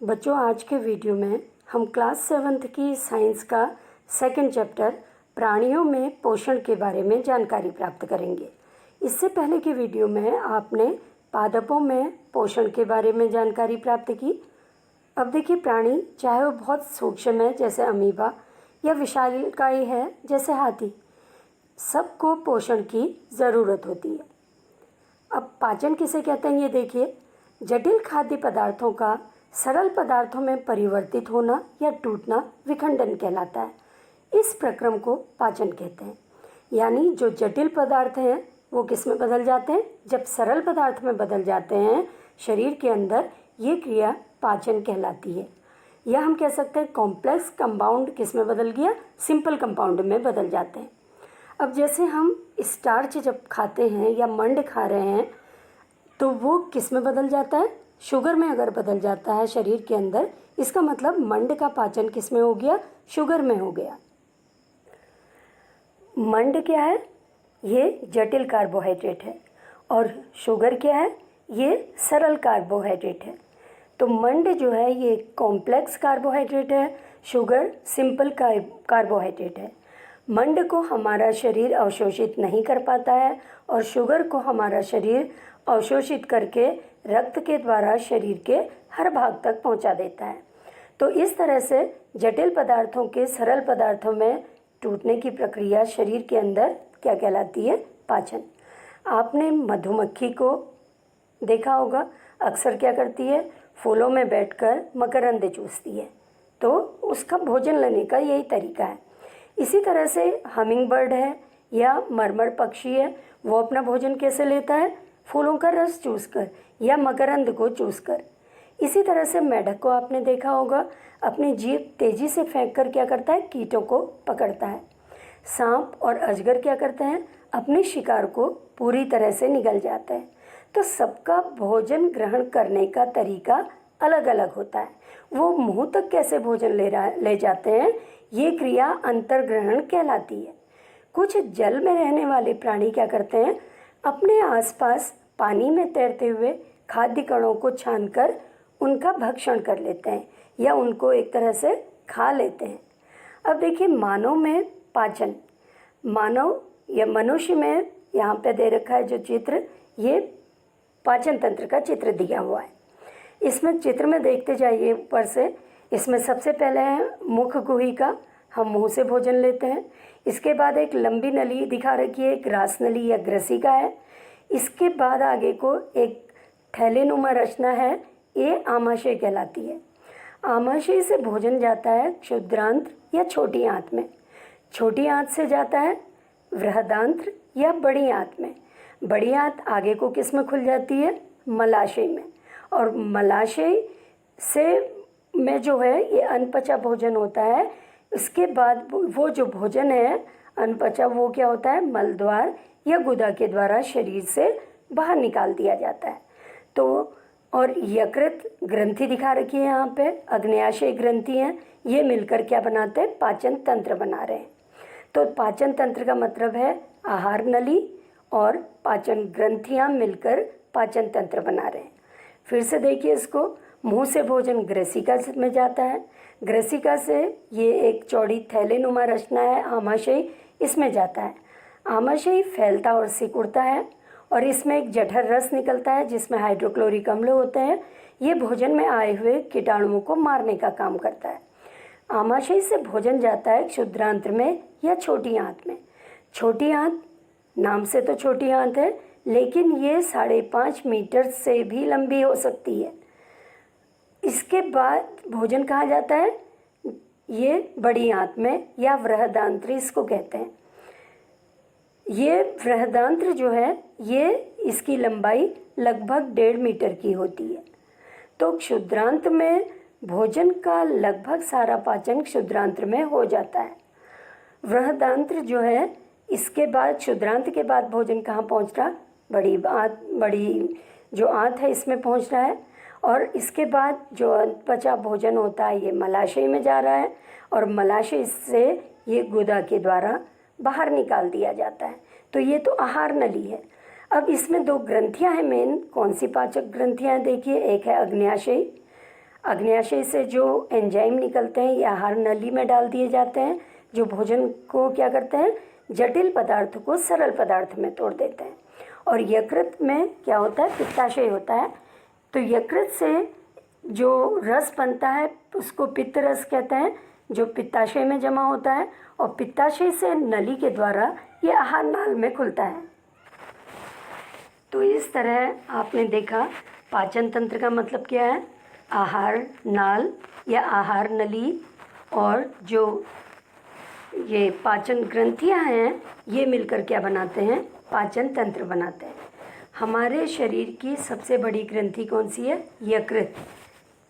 बच्चों, आज के वीडियो में हम क्लास 7th की साइंस का सेकंड चैप्टर प्राणियों में पोषण के बारे में जानकारी प्राप्त करेंगे। इससे पहले के वीडियो में आपने पादपों में पोषण के बारे में जानकारी प्राप्त की। अब देखिए, प्राणी चाहे वो बहुत सूक्ष्म है जैसे अमीबा या विशालकाय है जैसे हाथी, सबको पोषण की ज़रूरत होती है। अब पाचन किसे कहते हैं ये देखिए। जटिल खाद्य पदार्थों का सरल पदार्थों में परिवर्तित होना या टूटना विखंडन कहलाता है। इस प्रक्रम को पाचन कहते हैं। यानी जो जटिल पदार्थ हैं वो किस में बदल जाते हैं, जब सरल पदार्थ में बदल जाते हैं शरीर के अंदर, ये क्रिया पाचन कहलाती है। या हम कह सकते हैं कॉम्प्लेक्स कंपाउंड किस में बदल गया, सिंपल कंपाउंड में बदल जाते हैं। अब जैसे हम स्टार्च जब खाते हैं या मंड खा रहे हैं तो वो किस में बदल जाता है, शुगर में अगर बदल जाता है शरीर के अंदर, इसका मतलब मंड का पाचन किस में हो गया, शुगर में हो गया। मंड क्या है, ये जटिल कार्बोहाइड्रेट है, और शुगर क्या है, ये सरल कार्बोहाइड्रेट है। तो मंड जो है ये कॉम्प्लेक्स कार्बोहाइड्रेट है, शुगर सिंपल कार्बोहाइड्रेट है। मंड को हमारा शरीर अवशोषित नहीं कर पाता है और शुगर को हमारा शरीर अवशोषित करके रक्त के द्वारा शरीर के हर भाग तक पहुंचा देता है। तो इस तरह से जटिल पदार्थों के सरल पदार्थों में टूटने की प्रक्रिया शरीर के अंदर क्या कहलाती है, पाचन। आपने मधुमक्खी को देखा होगा, अक्सर क्या करती है, फूलों में बैठकर मकरंद चूसती है, तो उसका भोजन लेने का यही तरीका है। इसी तरह से हमिंग बर्ड है या मरमर पक्षी है, वो अपना भोजन कैसे लेता है, फूलों का रस चूसकर या मकरंद को चूसकर। इसी तरह से मेढक को आपने देखा होगा, अपनी जीभ तेजी से फेंक कर क्या करता है, कीटों को पकड़ता है। सांप और अजगर क्या करते हैं, अपने शिकार को पूरी तरह से निगल जाते हैं। तो सबका भोजन ग्रहण करने का तरीका अलग अलग होता है। वो मुंह तक कैसे भोजन ले जाते हैं, ये क्रिया अंतर्ग्रहण कहलाती है। कुछ जल में रहने वाले प्राणी क्या करते हैं, अपने आसपास पानी में तैरते हुए खाद्य कणों को छानकर उनका भक्षण कर लेते हैं या उनको एक तरह से खा लेते हैं। अब देखिए, मानव में पाचन, मानव या मनुष्य में यहाँ पे दे रखा है जो चित्र, ये पाचन तंत्र का चित्र दिया हुआ है। इसमें चित्र में देखते जाइए ऊपर से। इसमें सबसे पहले है मुख गुहिका, हम मुंह से भोजन लेते हैं। इसके बाद एक लंबी नली दिखा रखी है, ग्रास नली या ग्रसिका है। इसके बाद आगे को एक थैलेनुमा रचना है, ये आमाशय कहलाती है। आमाशय से भोजन जाता है क्षुद्रांत्र या छोटी आंत में, छोटी आंत से जाता है बृहदांत्र या बड़ी आंत में, बड़ी आंत आगे को किस में खुल जाती है, मलाशय में, और मलाशय से में जो है ये अनपचा भोजन होता है। इसके बाद वो जो भोजन है अनपचा, वो क्या होता है, मलद्वार या गुदा के द्वारा शरीर से बाहर निकाल दिया जाता है। तो और यकृत ग्रंथि दिखा रखी है यहाँ पे, अग्न्याशय ग्रंथि हैं, ये मिलकर क्या बनाते हैं, पाचन तंत्र बना रहे हैं। तो पाचन तंत्र का मतलब है आहार नली और पाचन ग्रंथियाँ मिलकर पाचन तंत्र बना रहे हैं। फिर से देखिए इसको, मुंह से भोजन ग्रसिका में जाता है, ग्रसिका से ये एक चौड़ी थैलेनुमा रचना है आमाशय, इसमें जाता है। आमाशय फैलता और सिकुड़ता है और इसमें एक जठर रस निकलता है जिसमें हाइड्रोक्लोरिक अम्ल होते हैं। ये भोजन में आए हुए कीटाणुओं को मारने का काम करता है। आमाशय से भोजन जाता है क्षुद्रांत्र में या छोटी आंत में। छोटी आंत नाम से तो छोटी आंत है, लेकिन ये 5.5 मीटर से भी लंबी हो सकती है। इसके बाद भोजन कहाँ जाता है, ये बड़ी आंत में या बृहदांत्र इसको कहते हैं। ये बृहदांत्र जो है ये इसकी लंबाई लगभग 1.5 मीटर की होती है। तो क्षुद्रांत्र में भोजन का लगभग सारा पाचन क्षुद्रांत्र में हो जाता है। बृहदांत्र जो है, इसके बाद क्षुद्रांत्र के बाद भोजन कहाँ पहुँच रहा, बड़ी जो आंत है इसमें पहुँच रहा है, और इसके बाद जो पचा भोजन होता है ये मलाशय में जा रहा है और मलाशय से ये गुदा के द्वारा बाहर निकाल दिया जाता है। तो ये तो आहार नली है। अब इसमें 2 ग्रंथियां हैं मेन, कौन सी पाचक ग्रंथियां हैं देखिए, एक है अग्न्याशय। अग्न्याशय से जो एंजाइम निकलते हैं ये आहार नली में डाल दिए जाते हैं, जो भोजन को क्या करते हैं, जटिल पदार्थ को सरल पदार्थ में तोड़ देते हैं। और यकृत में क्या होता है, पित्ताशय होता है। तो यकृत से जो रस बनता है उसको पित्त रस कहते हैं, जो पित्ताशय में जमा होता है, और पित्ताशय से नली के द्वारा ये आहार नाल में खुलता है। तो इस तरह आपने देखा पाचन तंत्र का मतलब क्या है, आहार नाल या आहार नली, और जो ये पाचन ग्रंथियां हैं ये मिलकर क्या बनाते हैं, पाचन तंत्र बनाते हैं। हमारे शरीर की सबसे बड़ी ग्रंथि कौन सी है, यकृत।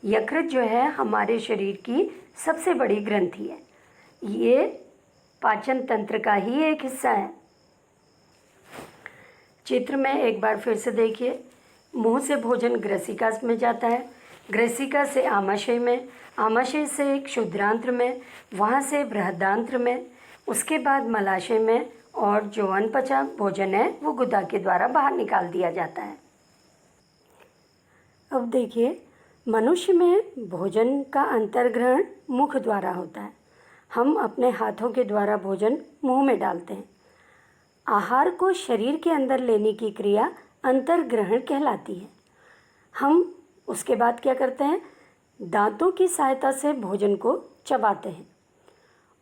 यकृत जो है हमारे शरीर की सबसे बड़ी ग्रंथि है। ये पाचन तंत्र का ही एक हिस्सा है। चित्र में एक बार फिर से देखिए, मुंह से भोजन ग्रसिका में जाता है, ग्रसिका से आमाशय में, आमाशय से क्षुद्रांत्र में, वहाँ से बृहदांत्र में, उसके बाद मलाशय में, और जो अनपचा भोजन है वो गुदा के द्वारा बाहर निकाल दिया जाता है। अब देखिए, मनुष्य में भोजन का अंतर्ग्रहण मुख द्वारा होता है। हम अपने हाथों के द्वारा भोजन मुंह में डालते हैं। आहार को शरीर के अंदर लेने की क्रिया अंतर्ग्रहण कहलाती है। हम उसके बाद क्या करते हैं, दांतों की सहायता से भोजन को चबाते हैं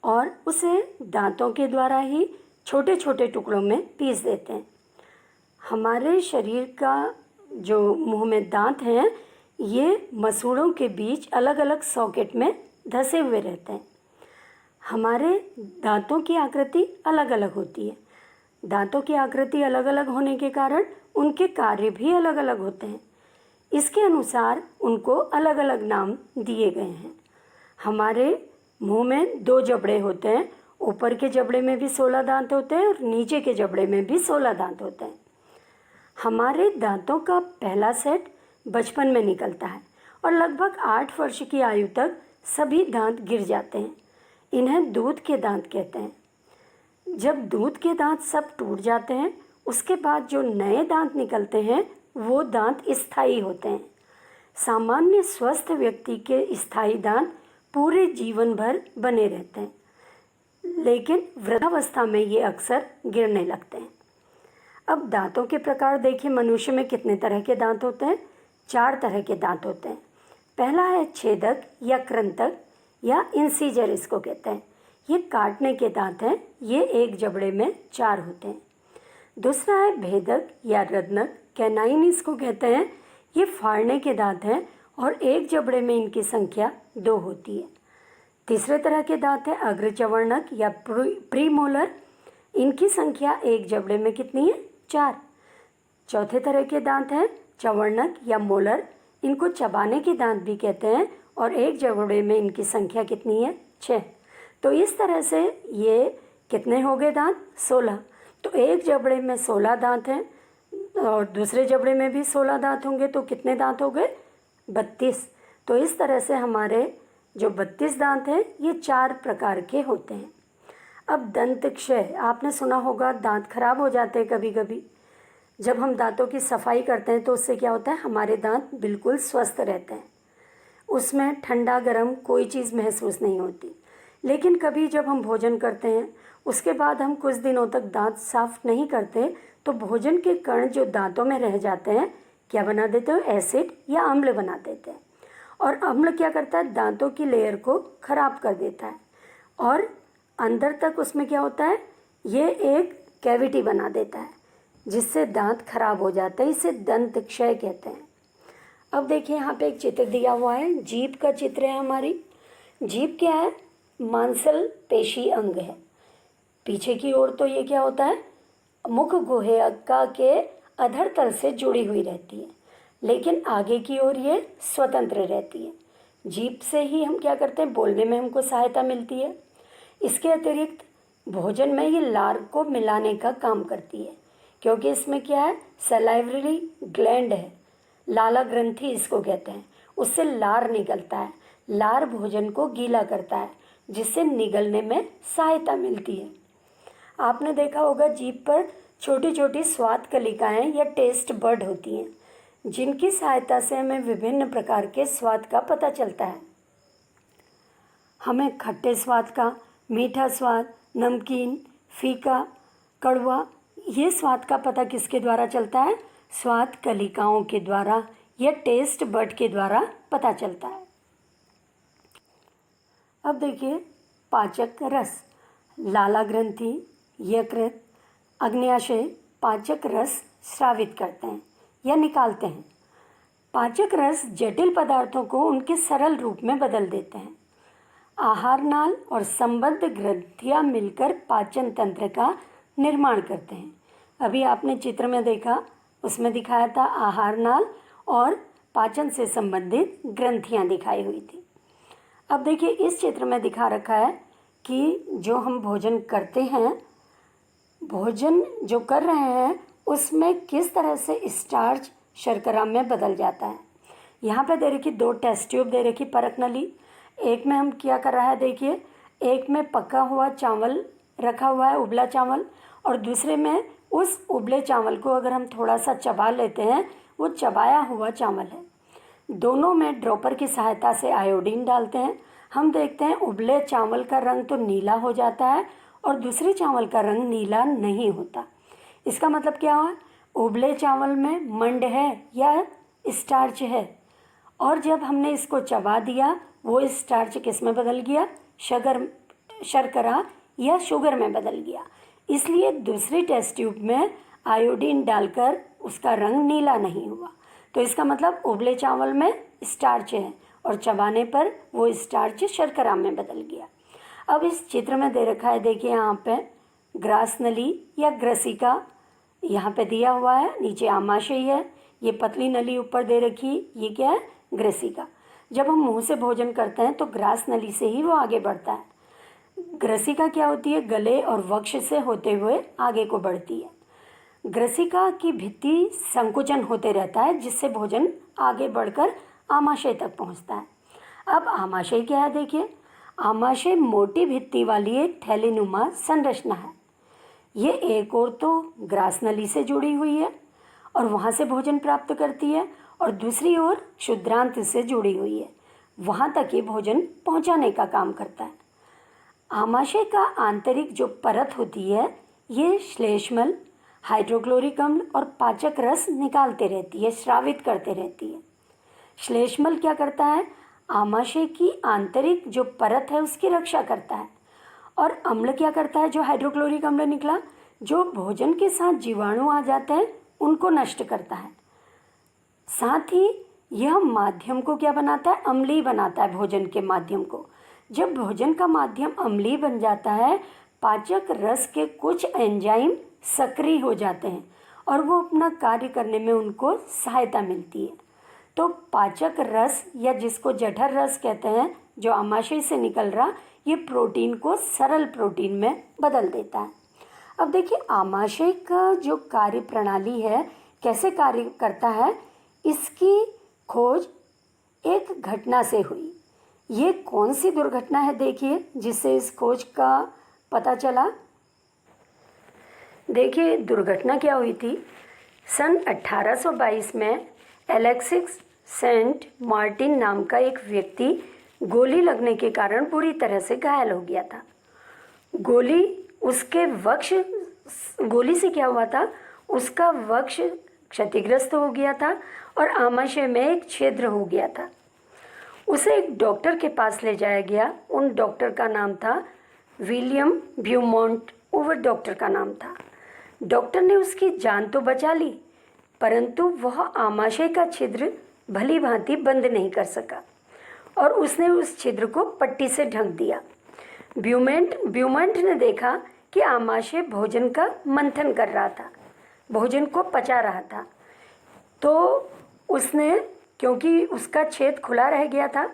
और उसे दांतों के द्वारा ही छोटे छोटे टुकड़ों में पीस देते हैं। हमारे शरीर का जो मुंह में दांत हैं ये मसूड़ों के बीच अलग अलग सॉकेट में धंसे हुए रहते हैं। हमारे दांतों की आकृति अलग अलग होती है। दांतों की आकृति अलग अलग होने के कारण उनके कार्य भी अलग अलग होते हैं। इसके अनुसार उनको अलग अलग नाम दिए गए हैं। हमारे मुंह में 2 जबड़े होते हैं, ऊपर के जबड़े में भी 16 दांत होते हैं और नीचे के जबड़े में भी 16 दांत होते हैं। हमारे दांतों का पहला सेट बचपन में निकलता है और लगभग 8 वर्ष की आयु तक सभी दांत गिर जाते हैं। इन्हें दूध के दांत कहते हैं। जब दूध के दांत सब टूट जाते हैं उसके बाद जो नए दांत निकलते हैं वो दांत स्थायी होते हैं। सामान्य स्वस्थ व्यक्ति के स्थायी दांत पूरे जीवन भर बने रहते हैं, लेकिन वृद्धावस्था में ये अक्सर गिरने लगते हैं। अब दांतों के प्रकार देखिए, मनुष्य में कितने तरह के दांत होते हैं? 4 तरह के दांत होते हैं। पहला है छेदक या कृंतक या इंसीजर, इसको कहते हैं। ये काटने के दांत हैं, ये एक जबड़े में 4 होते हैं। दूसरा है भेदक या रत्नक, कैनाइन इसको कहते हैं। ये फाड़ने के दांत हैं और एक जबड़े में इनकी संख्या 2 होती है। तीसरे तरह के दांत है अग्रचवर्णक या प्रीमोलर, इनकी संख्या एक जबड़े में कितनी है? 4। चौथे तरह के दांत हैं चवर्णक या मोलर, इनको चबाने के दांत भी कहते हैं और एक जबड़े में इनकी संख्या कितनी है? 6। तो इस तरह से ये कितने हो गए दांत? 16। तो एक जबड़े में 16 दांत हैं और दूसरे जबड़े में भी 16 दांत होंगे, तो कितने दांत हो गए? 32। तो इस तरह से हमारे जो 32 दांत हैं ये 4 प्रकार के होते हैं। अब दंत क्षय, आपने सुना होगा, दांत खराब हो जाते हैं कभी कभी। जब हम दांतों की सफाई करते हैं तो उससे क्या होता है, हमारे दांत बिल्कुल स्वस्थ रहते हैं, उसमें ठंडा गर्म कोई चीज़ महसूस नहीं होती। लेकिन कभी जब हम भोजन करते हैं उसके बाद हम कुछ दिनों तक दांत साफ नहीं करते तो भोजन के कण जो दांतों में रह जाते हैं क्या बना देते हो? एसिड या अम्ल बना देते हैं। और अम्ल क्या करता है? दांतों की लेयर को खराब कर देता है और अंदर तक उसमें क्या होता है, ये एक कैविटी बना देता है जिससे दांत खराब हो जाते हैं। इसे दंत क्षय कहते हैं। अब देखिए यहाँ पे एक चित्र दिया हुआ है, जीभ का चित्र है हमारी। जीभ क्या है? मांसल पेशी अंग है। पीछे की ओर तो ये क्या होता है, मुख गुहेयका के अधर तल से जुड़ी हुई रहती है, लेकिन आगे की ओर ये स्वतंत्र रहती है। जीभ से ही हम क्या करते हैं, बोलने में हमको सहायता मिलती है। इसके अतिरिक्त भोजन में ये लार को मिलाने का काम करती है, क्योंकि इसमें क्या है, सलाइवरी ग्लैंड है, लाला ग्रंथि इसको कहते हैं। उससे लार निकलता है। लार भोजन को गीला करता है जिससे निगलने में सहायता मिलती है। आपने देखा होगा जीभ पर छोटी छोटी स्वाद कलिकाएं या टेस्ट बड होती हैं। जिनकी सहायता से हमें विभिन्न प्रकार के स्वाद का पता चलता है। हमें खट्टे स्वाद का, मीठा स्वाद, नमकीन, फीका, कड़वा, ये स्वाद का पता किसके द्वारा चलता है? स्वाद कलिकाओं के द्वारा या टेस्ट बड के द्वारा पता चलता है। अब देखिए पाचक रस। लाला ग्रंथि, यकृत, अग्न्याशय पाचक रस स्रावित करते हैं या निकालते हैं। पाचक रस जटिल पदार्थों को उनके सरल रूप में बदल देते हैं। आहार नाल और संबद्ध ग्रंथियां मिलकर पाचन तंत्र का निर्माण करते हैं। अभी आपने चित्र में देखा, उसमें दिखाया था आहार नाल और पाचन से संबंधित ग्रंथियां दिखाई हुई थी। अब देखिए इस चित्र में दिखा रखा है कि जो हम भोजन करते हैं, भोजन जो कर रहे हैं उसमें किस तरह से स्टार्च शर्करा में बदल जाता है। यहाँ पे दे रखी 2 टेस्ट ट्यूब दे रखी, परक नली। एक में हम क्या कर रहा है देखिए, एक में पका हुआ चावल रखा हुआ है, उबला चावल, और दूसरे में उस उबले चावल को अगर हम थोड़ा सा चबा लेते हैं, वो चबाया हुआ चावल है। दोनों में ड्रॉपर की सहायता से आयोडीन डालते हैं। हम देखते हैं उबले चावल का रंग तो नीला हो जाता है और दूसरे चावल का रंग नीला नहीं होता। इसका मतलब क्या हुआ? उबले चावल में मंड है या स्टार्च है, और जब हमने इसको चबा दिया वो स्टार्च किस में बदल गया? शर्करा या शुगर में बदल गया। इसलिए दूसरी टेस्ट ट्यूब में आयोडीन डालकर उसका रंग नीला नहीं हुआ। तो इसका मतलब उबले चावल में स्टार्च है और चबाने पर वो स्टार्च शर्करा में बदल गया। अब इस चित्र में दे रखा है, देखिए यहाँ पे ग्रास नली या ग्रसिका यहाँ पे दिया हुआ है, नीचे आमाशय है, ये पतली नली ऊपर दे रखी, ये क्या है? ग्रसिका। जब हम मुंह से भोजन करते हैं तो ग्रास नली से ही वो आगे बढ़ता है। ग्रसिका क्या होती है? गले और वक्ष से होते हुए आगे को बढ़ती है। ग्रसिका की भित्ति संकुचन होते रहता है, जिससे भोजन आगे बढ़कर आमाशय तक पहुंचता है। अब आमाशय क्या है देखिए, आमाशय मोटी भित्ति वाली एक थैलीनुमा संरचना है। ये एक ओर तो ग्रास नली से जुड़ी हुई है और वहाँ से भोजन प्राप्त करती है, और दूसरी ओर क्षुद्रांत से जुड़ी हुई है, वहाँ तक ये भोजन पहुँचाने का काम करता है। आमाशय का आंतरिक जो परत होती है, ये श्लेष्मल, हाइड्रोक्लोरिक अम्ल और पाचक रस निकालते रहती है, स्रावित करते रहती है। श्लेष्मल क्या करता है? आमाशय की आंतरिक जो परत है उसकी रक्षा करता है। और अम्ल क्या करता है? जो हाइड्रोक्लोरिक अम्ल निकला, जो भोजन के साथ जीवाणु आ जाते हैं उनको नष्ट करता है। साथ ही यह माध्यम को क्या बनाता है? अम्लीय बनाता है भोजन के माध्यम को। जब भोजन का माध्यम अम्लीय बन जाता है, पाचक रस के कुछ एंजाइम सक्रिय हो जाते हैं और वो अपना कार्य करने में उनको सहायता मिलती है। तो पाचक रस या जिसको जठर रस कहते हैं, जो आमाशय से निकल रहा, ये प्रोटीन को सरल प्रोटीन में बदल देता है। अब देखिए आमाशय का जो कार्य प्रणाली है, कैसे कार्य करता है, इसकी खोज एक घटना से हुई। ये कौन सी दुर्घटना है देखिए, जिससे इस खोज का पता चला। देखिए दुर्घटना क्या हुई थी। सन 1822 में एलेक्सिस सेंट मार्टिन नाम का एक व्यक्ति गोली लगने के कारण पूरी तरह से घायल हो गया था। गोली से क्या हुआ था? उसका वक्ष क्षतिग्रस्त हो गया था और आमाशय में एक छिद्र हो गया था। उसे एक डॉक्टर के पास ले जाया गया। उन डॉक्टर का नाम था विलियम ब्यूमॉन्ट, ओवर डॉक्टर का नाम था। डॉक्टर ने उसकी जान तो बचा ली, परंतु वह आमाशय का छिद्र भली भांति बंद नहीं कर सका और उसने उस छिद्र को पट्टी से ढक दिया। ब्यूमॉन्ट ने देखा कि आमाशय भोजन का मंथन कर रहा था, भोजन को पचा रहा था। तो उसने, क्योंकि उसका छेद खुला रह गया था,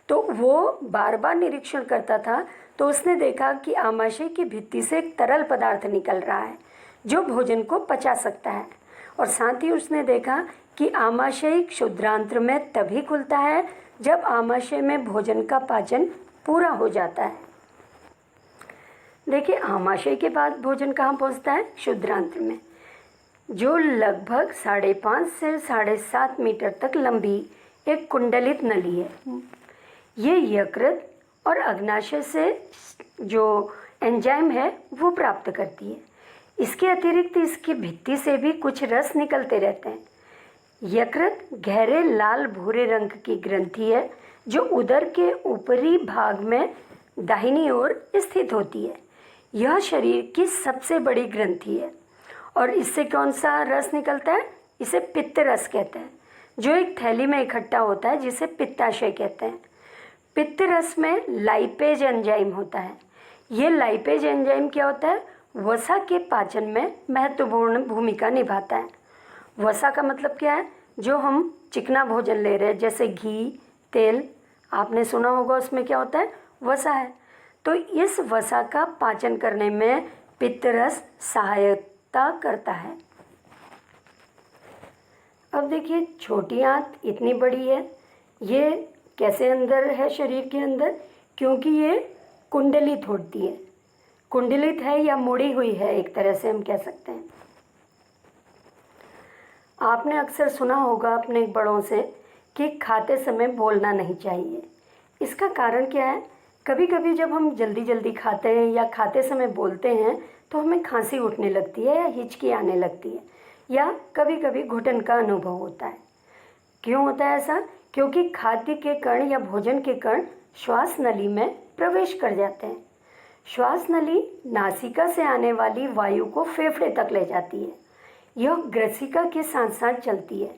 तो वो बार बार निरीक्षण करता था। तो उसने देखा कि आमाशय की भित्ति से एक तरल पदार्थ निकल रहा है जो भोजन को पचा सकता है। और साथ ही उसने देखा कि आमाशय क्षुद्रांत्र में तभी खुलता है जब आमाशय में भोजन का पाचन पूरा हो जाता है। देखिए आमाशय के बाद भोजन कहाँ पहुँचता है? क्षुद्रांत्र में। जो लगभग 5.5 से 7.5 मीटर तक लंबी एक कुंडलित नली है। ये यकृत और अग्नाशय से जो एंजाइम है वो प्राप्त करती है। इसके अतिरिक्त इसकी भित्ति से भी कुछ रस निकलते रहते हैं। यकृत गहरे लाल भूरे रंग की ग्रंथि है जो उदर के ऊपरी भाग में दाहिनी ओर स्थित होती है। यह शरीर की सबसे बड़ी ग्रंथि है और इससे कौन सा रस निकलता है? इसे पित्त रस कहते हैं, जो एक थैली में इकट्ठा होता है जिसे पित्ताशय कहते हैं। पित्त रस में लाइपेज एंजाइम होता है। ये लाइपेज एंजाइम क्या होता है? वसा के पाचन में महत्वपूर्ण भूमिका निभाता है। वसा का मतलब क्या है? जो हम चिकना भोजन ले रहे हैं जैसे घी, तेल, आपने सुना होगा उसमें क्या होता है? वसा है। तो इस वसा का पाचन करने में पित्त रस सहायता करता है। अब देखिए, छोटी आंत इतनी बड़ी है, ये कैसे अंदर है शरीर के अंदर? क्योंकि ये कुंडलित होती है। कुंडलित है या मुड़ी हुई है, एक तरह से हम कह सकते हैं। आपने अक्सर सुना होगा अपने बड़ों से कि खाते समय बोलना नहीं चाहिए। इसका कारण क्या है? कभी कभी जब हम जल्दी जल्दी खाते हैं या खाते समय बोलते हैं तो हमें खांसी उठने लगती है या हिचकी आने लगती है या कभी कभी घुटन का अनुभव होता है। क्यों होता है ऐसा? क्योंकि खाद्य के कण या भोजन के कण श्वास नली में प्रवेश कर जाते हैं। श्वास नली नासिका से आने वाली वायु को फेफड़े तक ले जाती है। यह ग्रसिका के साथ साथ चलती है,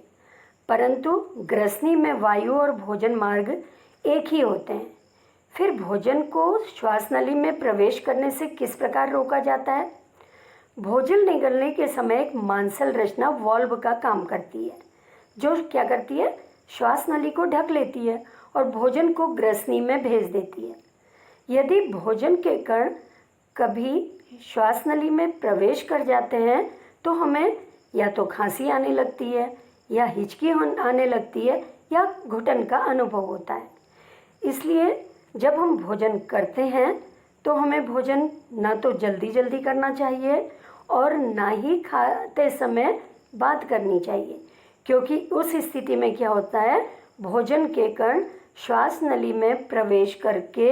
परंतु ग्रसनी में वायु और भोजन मार्ग एक ही होते हैं। फिर भोजन को श्वास नली में प्रवेश करने से किस प्रकार रोका जाता है? भोजन निगलने के समय एक मांसल रचना वाल्व का काम करती है, जो क्या करती है? श्वास नली को ढक लेती है और भोजन को ग्रसनी में भेज देती है। यदि भोजन के कण कभी श्वास नली में प्रवेश कर जाते हैं तो हमें या तो खांसी आने लगती है या हिचकी आने लगती है या घुटन का अनुभव होता है। इसलिए जब हम भोजन करते हैं तो हमें भोजन ना तो जल्दी जल्दी करना चाहिए और ना ही खाते समय बात करनी चाहिए, क्योंकि उस स्थिति में क्या होता है? भोजन के कण श्वास नली में प्रवेश करके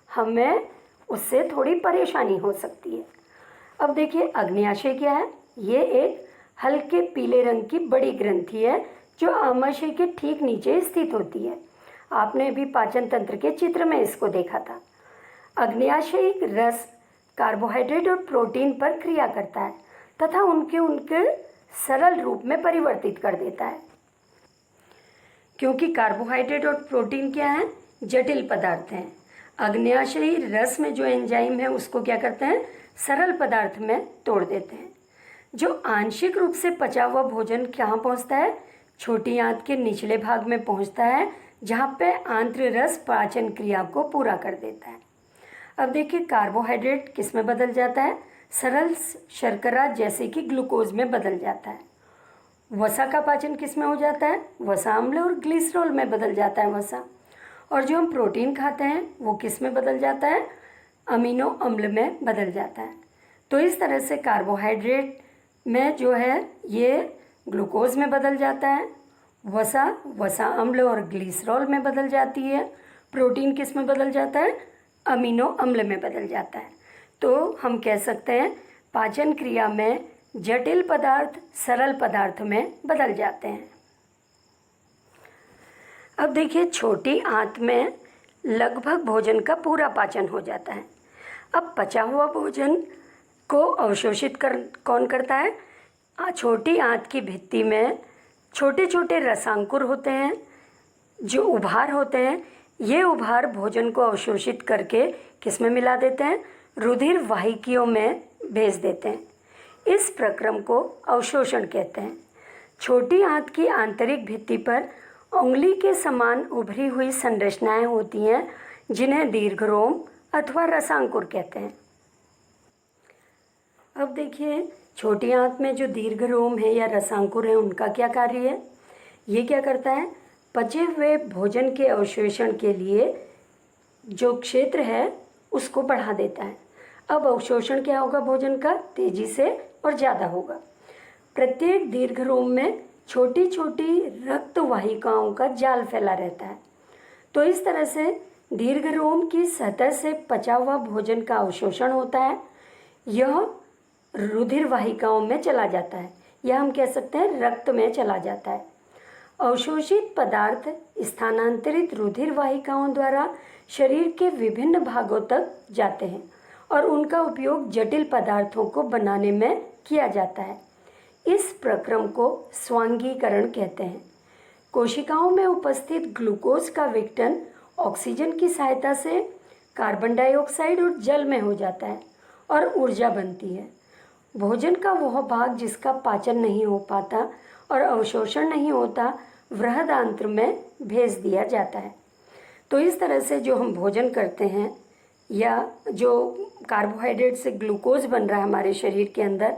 हमें उससे थोड़ी परेशानी हो सकती है। अब देखिए, अग्न्याशय क्या है? ये एक हल्के पीले रंग की बड़ी ग्रंथि है जो आमाशय के ठीक नीचे स्थित होती है। आपने भी पाचन तंत्र के चित्र में इसको देखा था। अग्न्याशयिक रस कार्बोहाइड्रेट और प्रोटीन पर क्रिया करता है तथा उनके सरल रूप में परिवर्तित कर देता है। क्योंकि कार्बोहाइड्रेट और प्रोटीन क्या है? जटिल पदार्थ हैं। अग्न्याशयी रस में जो एंजाइम है उसको क्या करते हैं? सरल पदार्थ में तोड़ देते हैं। जो आंशिक रूप से पचा हुआ भोजन कहाँ पहुँचता है? छोटी आंत के निचले भाग में पहुँचता है, जहाँ पे आंत्र रस पाचन क्रिया को पूरा कर देता है। अब देखिए, कार्बोहाइड्रेट किस में बदल जाता है? सरल शर्करा जैसे कि ग्लूकोज में बदल जाता है। वसा का पाचन किस में हो जाता है? वसा अम्ल और ग्लिसरॉल में बदल जाता है वसा। और जो हम प्रोटीन खाते हैं वो किस में बदल जाता है? अमीनो अम्ल में बदल जाता है। तो इस तरह से कार्बोहाइड्रेट में जो है ये ग्लूकोज में बदल जाता है, वसा अम्ल और ग्लिसरॉल में बदल जाती है। प्रोटीन किस में बदल जाता है? अमीनो अम्ल में बदल जाता है। तो हम कह सकते हैं पाचन क्रिया में जटिल पदार्थ सरल पदार्थ में बदल जाते हैं। अब देखिए, छोटी आंत में लगभग भोजन का पूरा पाचन हो जाता है। अब पचा हुआ भोजन को अवशोषित कौन करता है? छोटी आंत की भित्ति में छोटे छोटे रसांकुर होते हैं, जो उभार होते हैं। ये उभार भोजन को अवशोषित करके किस में मिला देते हैं? रुधिर वाहिकियों में भेज देते हैं। इस प्रक्रम को अवशोषण कहते हैं। छोटी आंत की आंतरिक भित्ति पर उंगली के समान उभरी हुई संरचनाएं होती हैं, जिन्हें दीर्घरोम अथवा रसांकुर कहते हैं। अब देखिए, छोटी आंत में जो दीर्घरोम है या रसांकुर है उनका क्या कार्य है? ये क्या करता है? पचे हुए भोजन के अवशोषण के लिए जो क्षेत्र है उसको बढ़ा देता है। अब अवशोषण क्या होगा भोजन का? तेजी से और ज़्यादा होगा। प्रत्येक दीर्घरोम में छोटी छोटी रक्त वाहिकाओं का जाल फैला रहता है। तो इस तरह से दीर्घरोम की सतह से पचा हुआ भोजन का अवशोषण होता है, यह रुधिर वाहिकाओं में चला जाता है, या हम कह सकते हैं रक्त में चला जाता है। अवशोषित पदार्थ स्थानांतरित रुधिर वाहिकाओं द्वारा शरीर के विभिन्न भागों तक जाते हैं और उनका उपयोग जटिल पदार्थों को बनाने में किया जाता है। इस प्रक्रम को स्वांगीकरण कहते हैं। कोशिकाओं में उपस्थित ग्लूकोज का विघटन ऑक्सीजन की सहायता से कार्बन डाइऑक्साइड और जल में हो जाता है और ऊर्जा बनती है। भोजन का वह भाग जिसका पाचन नहीं हो पाता और अवशोषण नहीं होता, बृहदांत्र में भेज दिया जाता है। तो इस तरह से जो हम भोजन करते हैं या जो कार्बोहाइड्रेट से ग्लूकोज बन रहा है हमारे शरीर के अंदर,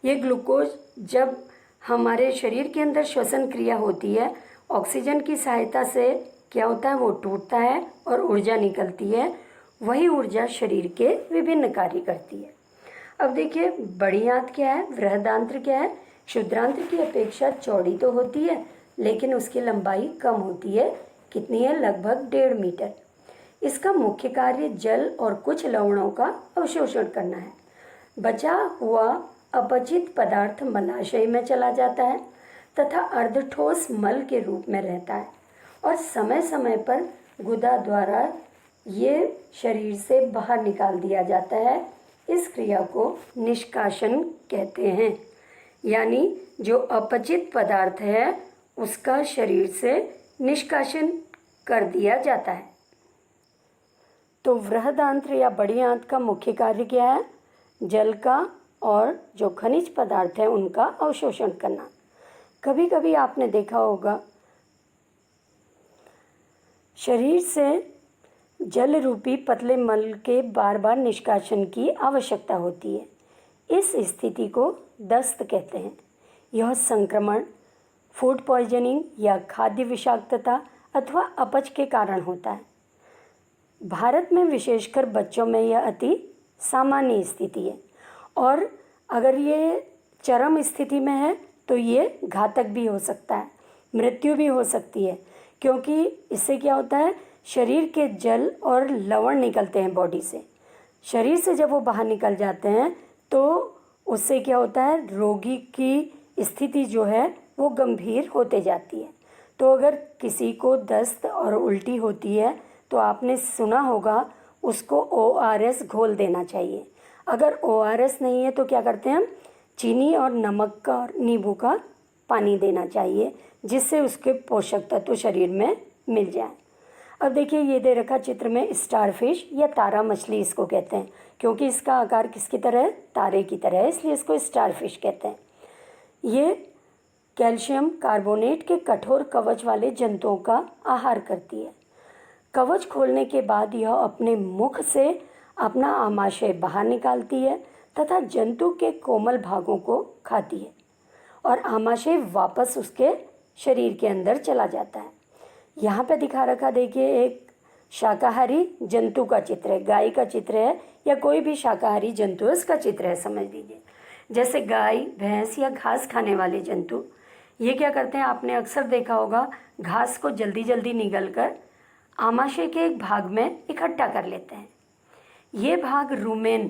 ये ग्लूकोज जब हमारे शरीर के अंदर श्वसन क्रिया होती है, ऑक्सीजन की सहायता से क्या होता है, वो टूटता है और ऊर्जा निकलती है। वही ऊर्जा शरीर के विभिन्न कार्य करती है। अब देखिए, बड़ी आंत क्या है, बृहदांत्र क्या है। क्षुद्रांत्र की अपेक्षा चौड़ी तो होती है, लेकिन उसकी लंबाई कम होती है। कितनी है, लगभग 1.5 मीटर। इसका मुख्य कार्य जल और कुछ लवणों का अवशोषण करना है। बचा हुआ अपचित पदार्थ मलाशय में चला जाता है तथा अर्धठोस मल के रूप में रहता है और समय समय पर गुदा द्वारा ये शरीर से बाहर निकाल दिया जाता है। इस क्रिया को निष्कासन कहते हैं, यानी जो अपचित पदार्थ है उसका शरीर से निष्कासन कर दिया जाता है। तो बृहदांत्र या बड़ी आंत का मुख्य कार्य क्या है, जल का और जो खनिज पदार्थ है उनका अवशोषण करना। कभी कभी आपने देखा होगा शरीर से जल रूपी पतले मल के बार बार निष्कासन की आवश्यकता होती है। इस स्थिति को दस्त कहते हैं। यह संक्रमण, फूड पॉइजनिंग या खाद्य विषाक्तता अथवा अपच के कारण होता है। भारत में विशेषकर बच्चों में यह अति सामान्य स्थिति है और अगर ये चरम स्थिति में है तो ये घातक भी हो सकता है, मृत्यु भी हो सकती है, क्योंकि इससे क्या होता है, शरीर के जल और लवण निकलते हैं बॉडी से। शरीर से जब वो बाहर निकल जाते हैं तो उससे क्या होता है, रोगी की स्थिति जो है वो गंभीर होते जाती है। तो अगर किसी को दस्त और उल्टी होती है तो आपने सुना होगा उसको ORS घोल देना चाहिए। अगर ORS नहीं है तो क्या करते हैं हम, चीनी और नमक का और नींबू का पानी देना चाहिए, जिससे उसके पोषक तत्व शरीर में मिल जाए। अब देखिए, ये दे रखा चित्र में स्टारफिश या तारा मछली इसको कहते हैं, क्योंकि इसका आकार किसकी तरह है, तारे की तरह है, इसलिए इसको स्टारफिश कहते हैं। ये कैल्शियम कार्बोनेट के कठोर कवच वाले जंतुओं का आहार करती है। कवच खोलने के बाद यह अपने मुख से अपना आमाशय बाहर निकालती है तथा जंतु के कोमल भागों को खाती है और आमाशय वापस उसके शरीर के अंदर चला जाता है। यहाँ पे दिखा रखा देखिए, एक शाकाहारी जंतु का चित्र है, गाय का चित्र है या कोई भी शाकाहारी जंतु है उसका चित्र है, समझ लीजिए। जैसे गाय, भैंस या घास खाने वाले जंतु, ये क्या करते हैं, आपने अक्सर देखा होगा, घास को जल्दी जल्दी निगल कर आमाशय के एक भाग में इकट्ठा कर लेते हैं। ये भाग रूमेन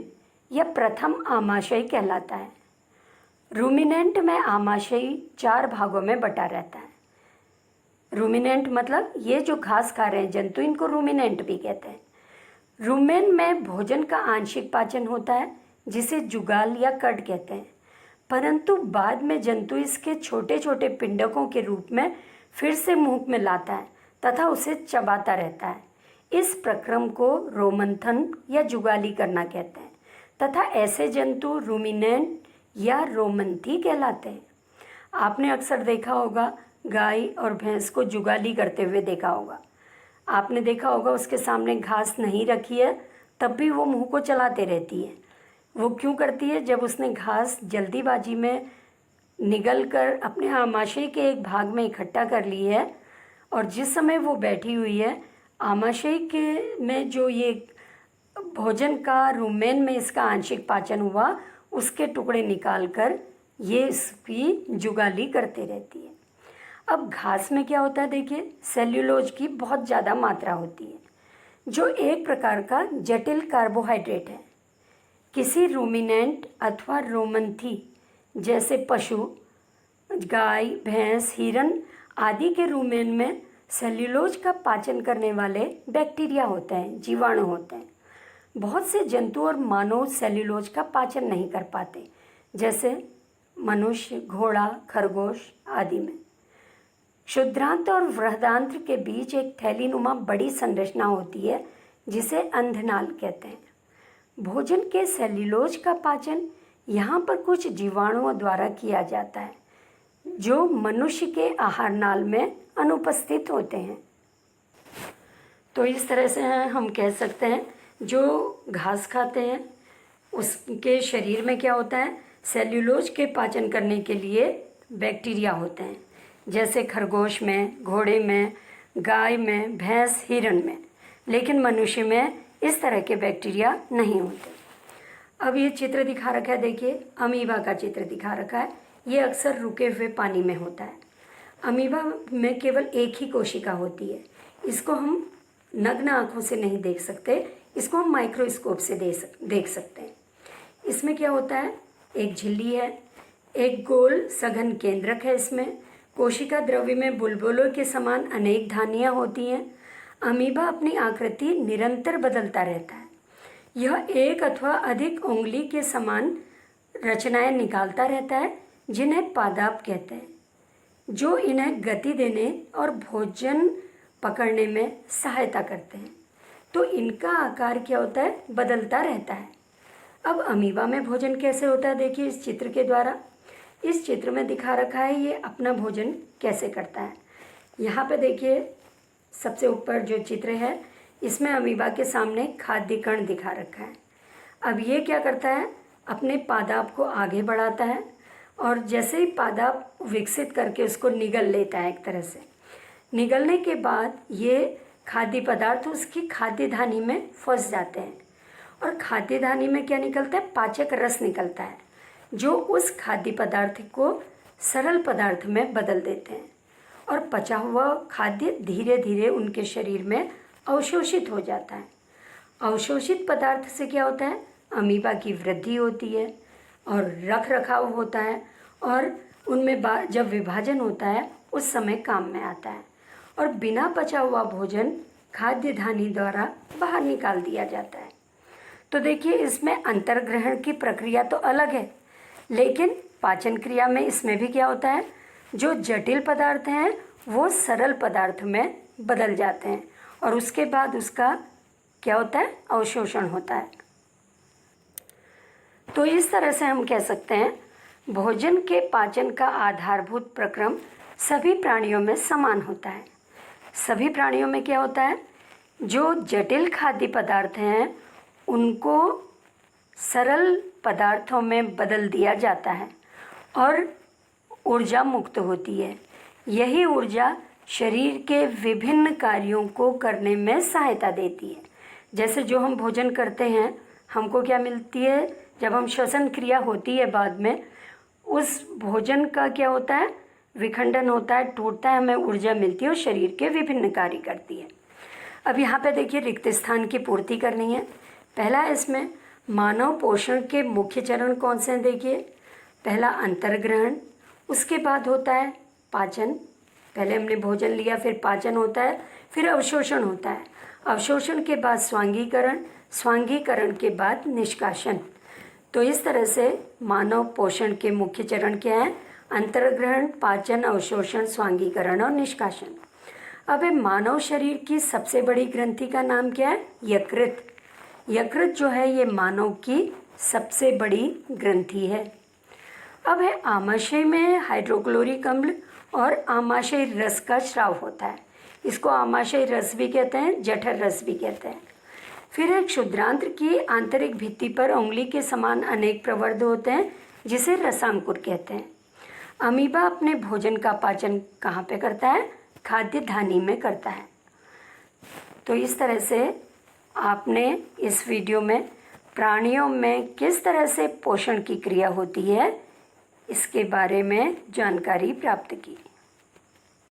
या प्रथम आमाशय कहलाता है। रूमिनेंट में आमाशय 4 भागों में बटा रहता है। रूमिनेंट मतलब ये जो घास खा रहे हैं जंतु, इनको रूमिनेंट भी कहते हैं। रूमेन में भोजन का आंशिक पाचन होता है, जिसे जुगाल या कड कहते हैं, परंतु बाद में जंतु इसके छोटे छोटे पिंडकों के रूप में फिर से मुंह में लाता है तथा उसे चबाता रहता है। इस प्रक्रम को रोमंथन या जुगाली करना कहते हैं तथा ऐसे जंतु रूमिनेंट या रोमंथी कहलाते हैं। आपने अक्सर देखा होगा, गाय और भैंस को जुगाली करते हुए देखा होगा। आपने देखा होगा उसके सामने घास नहीं रखी है तब भी वो मुंह को चलाते रहती है। वो क्यों करती है, जब उसने घास जल्दीबाजी में निगल कर अपने आमाशय के एक भाग में इकट्ठा कर ली है और जिस समय वो बैठी हुई है, आमाशय के में जो ये भोजन का रूमेन में इसका आंशिक पाचन हुआ, उसके टुकड़े निकाल कर ये इसकी जुगाली करते रहती है। अब घास में क्या होता है, देखिए सेल्यूलोज की बहुत ज़्यादा मात्रा होती है, जो एक प्रकार का जटिल कार्बोहाइड्रेट है। किसी रूमिनेंट अथवा रोमंथी जैसे पशु, गाय, भैंस, हिरन आदि के रूमेन में सेल्यूलोज का पाचन करने वाले बैक्टीरिया होते हैं, जीवाणु होते हैं। बहुत से जंतु और मानव सेल्यूलोज का पाचन नहीं कर पाते, जैसे मनुष्य, घोड़ा, खरगोश आदि में। क्षुद्रांत और बृहदांत्र के बीच एक थैलीनुमा बड़ी संरचना होती है, जिसे अंधनाल कहते हैं। भोजन के सेल्यूलोज का पाचन यहाँ पर कुछ जीवाणुओं द्वारा किया जाता है, जो मनुष्य के आहार नाल में अनुपस्थित होते हैं। तो इस तरह से हम कह सकते हैं, जो घास खाते हैं उसके शरीर में क्या होता है, सेल्यूलोज के पाचन करने के लिए बैक्टीरिया होते हैं, जैसे खरगोश में, घोड़े में, गाय में, भैंस, हिरन में। लेकिन मनुष्य में इस तरह के बैक्टीरिया नहीं होते। अब ये चित्र दिखा रखा है, देखिए अमीबा का चित्र दिखा रखा है। ये अक्सर रुके हुए पानी में होता है। अमीबा में केवल एक ही कोशिका होती है। इसको हम नग्न आँखों से नहीं देख सकते, इसको हम माइक्रोस्कोप से देख सकते हैं। इसमें क्या होता है, एक झिल्ली है, एक गोल सघन केंद्रक है। इसमें कोशिका द्रव्य में बुलबुलों के समान अनेक धानियाँ होती हैं। अमीबा अपनी आकृति निरंतर बदलता रहता है। यह एक अथवा अधिक उंगली के समान रचनाएं निकालता रहता है, जिन्हें पादाप कहते हैं, जो इन्हें गति देने और भोजन पकड़ने में सहायता करते हैं। तो इनका आकार क्या होता है, बदलता रहता है। अब अमीबा में भोजन कैसे होता है, देखिए इस चित्र के द्वारा। इस चित्र में दिखा रखा है ये अपना भोजन कैसे करता है। यहाँ पे देखिए सबसे ऊपर जो चित्र है, इसमें अमीबा के सामने खाद्य कण दिखा रखा है। अब ये क्या करता है, अपने पादाप को आगे बढ़ाता है और जैसे ही पादाप विकसित करके उसको निगल लेता है, एक तरह से निगलने के बाद ये खाद्य पदार्थ उसकी खाद्य धानी में फंस जाते हैं और खाद्य धानी में क्या निकलता है, पाचक रस निकलता है, जो उस खाद्य पदार्थ को सरल पदार्थ में बदल देते हैं और पचा हुआ खाद्य धीरे धीरे उनके शरीर में अवशोषित हो जाता है। अवशोषित पदार्थ से क्या होता है, अमीबा की वृद्धि होती है और रख रखाव होता है और उनमें जब विभाजन होता है उस समय काम में आता है और बिना पचा हुआ भोजन खाद्य धानी द्वारा बाहर निकाल दिया जाता है। तो देखिए इसमें अंतर्ग्रहण की प्रक्रिया तो अलग है, लेकिन पाचन क्रिया में इसमें भी क्या होता है, जो जटिल पदार्थ हैं वो सरल पदार्थ में बदल जाते हैं और उसके बाद उसका क्या होता है, अवशोषण होता है। तो इस तरह से हम कह सकते हैं भोजन के पाचन का आधारभूत प्रक्रम सभी प्राणियों में समान होता है। सभी प्राणियों में क्या होता है, जो जटिल खाद्य पदार्थ हैं उनको सरल पदार्थों में बदल दिया जाता है और ऊर्जा मुक्त होती है। यही ऊर्जा शरीर के विभिन्न कार्यों को करने में सहायता देती है। जैसे जो हम भोजन करते हैं, हमको क्या मिलती है, जब हम श्वसन क्रिया होती है बाद में, उस भोजन का क्या होता है, विखंडन होता है, टूटता है, हमें ऊर्जा मिलती है और शरीर के विभिन्न कार्य करती है। अब यहाँ पे देखिए रिक्त स्थान की पूर्ति करनी है। पहला इसमें मानव पोषण के मुख्य चरण कौन से हैं, देखिए पहला अंतर्ग्रहण, उसके बाद होता है पाचन। पहले हमने भोजन लिया, फिर पाचन होता है, फिर अवशोषण होता है। अवशोषण के बाद स्वांगीकरण, स्वांगीकरण के बाद निष्कासन। तो इस तरह से मानव पोषण के मुख्य चरण क्या है, अंतर्ग्रहण, पाचन, अवशोषण, स्वांगीकरण और निष्कासन। अब मानव शरीर की सबसे बड़ी ग्रंथि का नाम क्या है, यकृत। यकृत जो है ये मानव की सबसे बड़ी ग्रंथि है। अब है आमाशय में हाइड्रोक्लोरिक अम्ल और आमाशय रस का स्राव होता है। इसको आमाशय रस भी कहते हैं, जठर रस भी कहते हैं। फिर है क्षुद्रांत्र की आंतरिक भित्ति पर उंगली के समान अनेक प्रवर्ध होते हैं, जिसे रसांकुर कहते हैं। अमीबा अपने भोजन का पाचन कहाँ पे करता है, खाद्य धानी में करता है। तो इस तरह से आपने इस वीडियो में प्राणियों में किस तरह से पोषण की क्रिया होती है इसके बारे में जानकारी प्राप्त की।